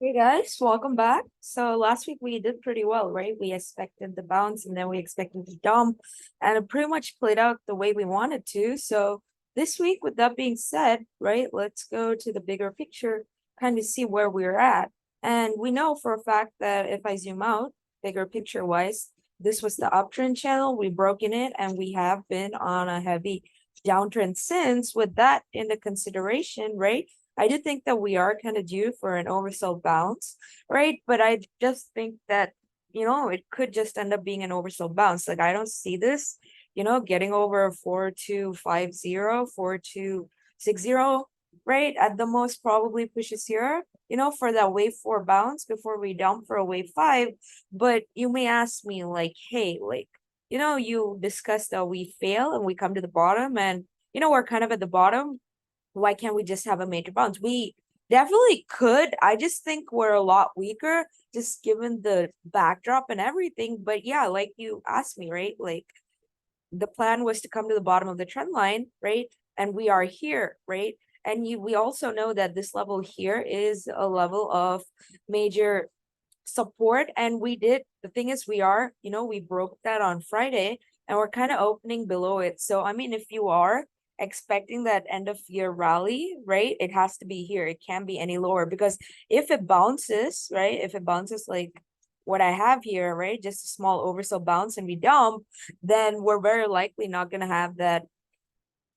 Hey guys, welcome back. So last week we did pretty well, right? We expected the bounce and then we expected the dump, and it pretty much played out the way we wanted to. So this week, with that being said, right, let's go to the bigger picture, kind of see where we're at. And we know for a fact that if I zoom out, bigger picture wise, this was the uptrend channel. We broke in it and we have been on a heavy downtrend since. With that into consideration, right? I do think that we are kind of due for an oversold bounce, right? But I just think that, it could just end up being an oversold bounce. Like, I don't see this, getting over 4250, 4260, right? At the most, probably pushes here, for that wave four bounce before we dump for a wave five. But you may ask me, like, hey, like, you discussed that we fail and we come to the bottom and, we're kind of at the bottom. Why can't we just have a major bounce? We definitely could. I just think we're a lot weaker, just given the backdrop and everything. But yeah, like you asked me, right? Like, the plan was to come to the bottom of the trend line, right? And we are here, right? And we also know that this level here is a level of major support. And the thing is, we broke that on Friday and we're kind of opening below it. So, I mean, if you are expecting that end of year rally, right, it has to be here. It can't be any lower, because if it bounces, right, if it bounces like what I have here, right, just a small oversold bounce and we dump, then we're very likely not going to have that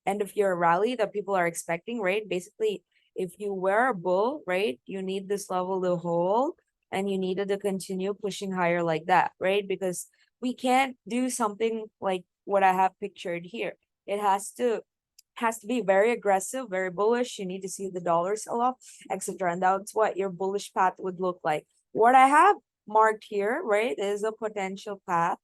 end of year rally that people are expecting, right? Basically, if you were a bull, right, you need this level to hold and you needed to continue pushing higher like that, right? Because we can't do something like what I have pictured here. It has to be very aggressive, very bullish. You need to see the dollar sell off, etc. And that's what your bullish path would look like. What I have marked here, right, is a potential path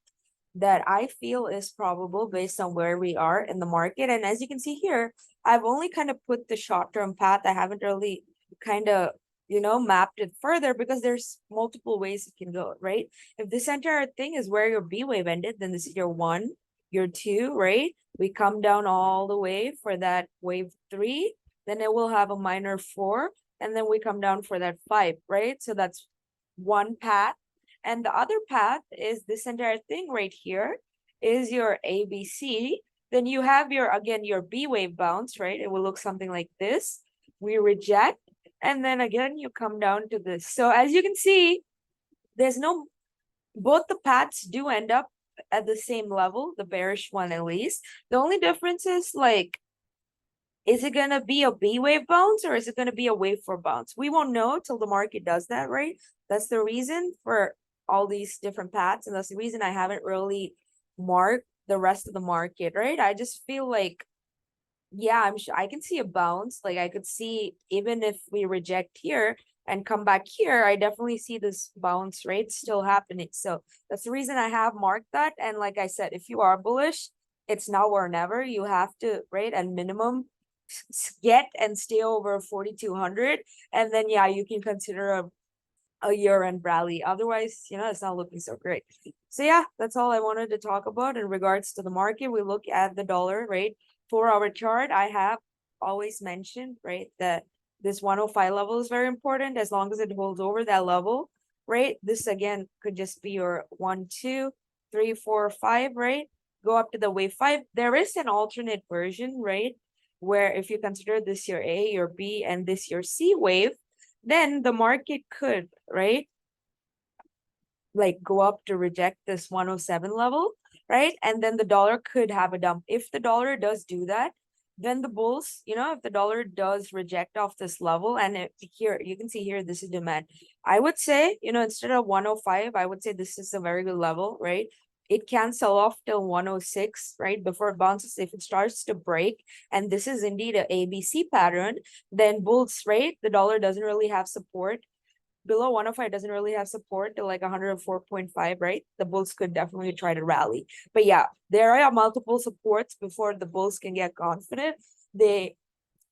that I feel is probable based on where we are in the market. And as you can see here, I've only kind of put the short-term path. I haven't really kind of, mapped it further, because there's multiple ways it can go, right? If this entire thing is where your B wave ended, then this is your one, your two, right? We come down all the way for that wave three, then it will have a minor four, and then we come down for that five, right? So that's one path. And the other path is this entire thing right here is your ABC. Then you have your B wave bounce, right? It will look something like this. We reject, and then again, you come down to this. So as you can see, both the paths do end up at the same level, the bearish one at least. The only difference is, like, is it going to be a B wave bounce or is it going to be a wave four bounce? We won't know till the market does that, right? That's the reason for all these different paths. And that's the reason I haven't really marked the rest of the market, right? I just feel like, yeah, I'm sure I can see a bounce. Like, I could see, even if we reject here and come back here, I definitely see this bounce rate still happening. So that's the reason I have marked that. And like I said, if you are bullish, it's now or never. You have to, right, at minimum, get and stay over 4,200, and then yeah, you can consider a year-end rally. Otherwise, it's not looking so great. So yeah, that's all I wanted to talk about in regards to the market. We look at the dollar, right? For our chart, I have always mentioned, right, that this 105 level is very important. As long as it holds over that level, right, this again could just be your 1 2 3 4 5, right? Go up to the wave five. There is an alternate version, right, where if you consider this your A, your B, and this your C wave, then the market could, right, like go up to reject this 107 level, right? And then the dollar could have a dump. If the dollar does do that, then the bulls, if the dollar does reject off this level, and here you can see here, this is demand. I would say, instead of 105, I would say this is a very good level, right? It can sell off till 106, right? Before it bounces. If it starts to break, and this is indeed a ABC pattern, then bulls, right? The dollar doesn't really have support. Below 105 doesn't really have support to like 104.5, right? The bulls could definitely try to rally. But yeah, there are multiple supports before the bulls can get confident. They,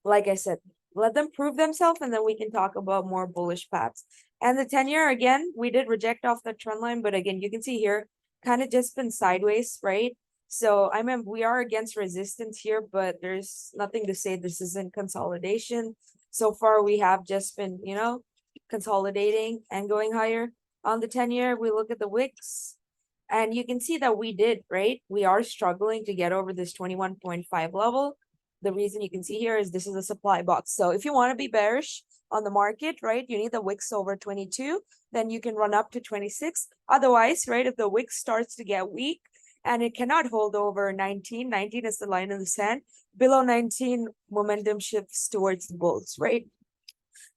like I said, let them prove themselves, and then we can talk about more bullish paths. And the 10-year, again, we did reject off the trend line, but again, you can see here, kind of just been sideways, right? So I mean, we are against resistance here, but there's nothing to say this isn't consolidation. So far, we have just been, consolidating and going higher. On the 10-year, we look at the wicks, and you can see that we did, right? We are struggling to get over this 21.5 level. The reason you can see here is this is a supply box. So if you want to be bearish on the market, right, you need the wicks over 22, then you can run up to 26. Otherwise, right, if the wick starts to get weak and it cannot hold over 19, 19 is the line in the sand, below 19, momentum shifts towards the bulls, right?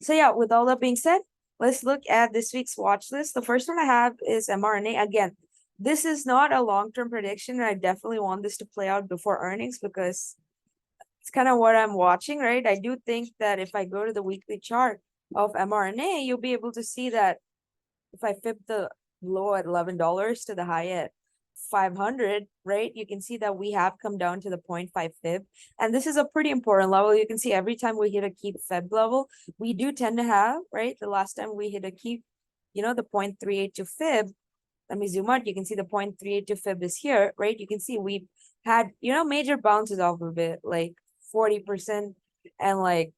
So yeah, with all that being said, let's look at this week's watch list. The first one I have is MRNA. Again, this is not a long-term prediction, and I definitely want this to play out before earnings because it's kind of what I'm watching, right? I do think that if I go to the weekly chart of MRNA, you'll be able to see that if I flip the low at $11 to the high at 500, right? You can see that we have come down to the 0.5 fib. And this is a pretty important level. You can see every time we hit a key fib level, we do tend to have, right? The last time we hit a key, you know, the 0.382 fib, let me zoom out. You can see the 0.382 fib is here, right? You can see we've had, you know, major bounces off of it, like 40% and like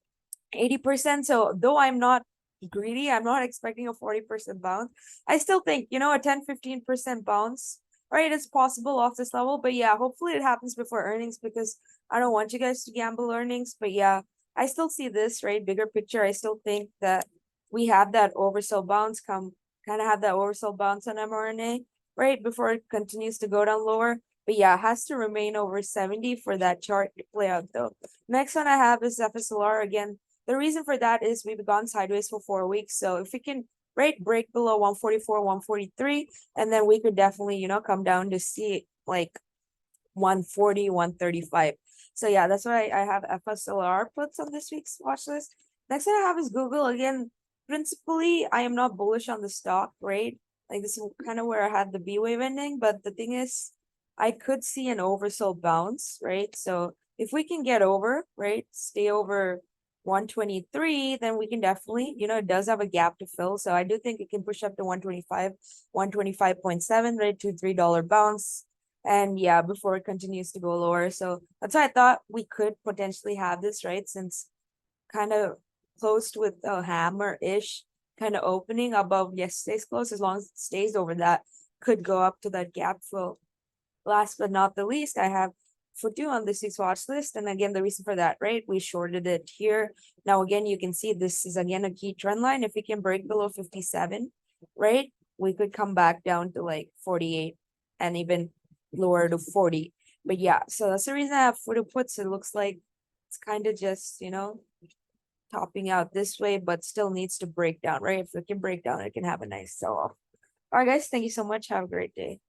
80%. So though I'm not greedy, I'm not expecting a 40% bounce. I still think, you know, a 10-15% bounce, right, it's possible off this level. But yeah, hopefully it happens before earnings because I don't want you guys to gamble earnings. But yeah, I still see this, right, bigger picture. I still think that we have that oversold bounce kind of have that oversold bounce on MRNA, right, before it continues to go down lower. But yeah, it has to remain over 70 for that chart to play out though. Next one I have is FSLR. Again, the reason for that is we've gone sideways for 4 weeks. So if we can, right, break below 144, 143, and then we could definitely, you know, come down to see like 140, 135. So yeah, that's why I have FSLR puts on this week's watch list. Next thing I have is Google. Again, principally, I am not bullish on the stock, right? Like this is kind of where I had the B wave ending, but the thing is, I could see an oversold bounce, right? So if we can get over, right, stay over 123, then we can definitely, you know, it does have a gap to fill. So I do think it can push up to 125, 125.7, right, to $3 bounce. And yeah, before it continues to go lower. So that's why I thought we could potentially have this, right? Since kind of closed with a hammer-ish kind of opening above yesterday's close, as long as it stays over that, could go up to that gap fill. Last but not the least, I have FUTU on this week's watch list. And again, the reason for that, right? We shorted it here. Now, again, you can see this is again a key trend line. If we can break below 57, right? We could come back down to like 48 and even lower to 40. But yeah, so that's the reason I have FUTU puts. It looks like it's kind of just, you know, topping out this way, but still needs to break down, right? If it can break down, it can have a nice sell-off. All right, guys, thank you so much. Have a great day.